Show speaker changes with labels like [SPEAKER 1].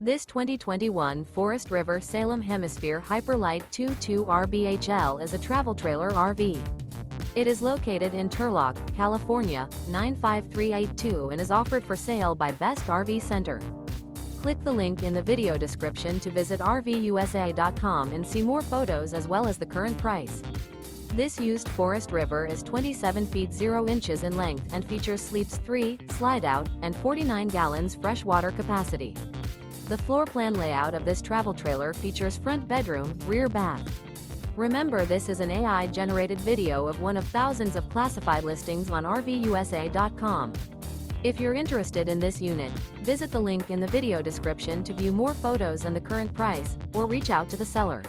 [SPEAKER 1] This 2021 Forest River Salem Hemisphere Hyper-Lyte 22 RBHL is a travel trailer RV. It is located in Turlock, California, 95382 and is offered for sale by Best RV Center. Click the link in the video description to visit RVUSA.com and see more photos as well as the current price. This used Forest River is 27 feet 0 inches in length and features sleeps 3, Slideout, and 49 gallons freshwater capacity. The floor plan layout of this travel trailer features front bedroom, rear bath. Remember, this is an AI-generated video of one of thousands of classified listings on RVUSA.com. If you're interested in this unit, visit the link in the video description to view more photos and the current price, or reach out to the seller.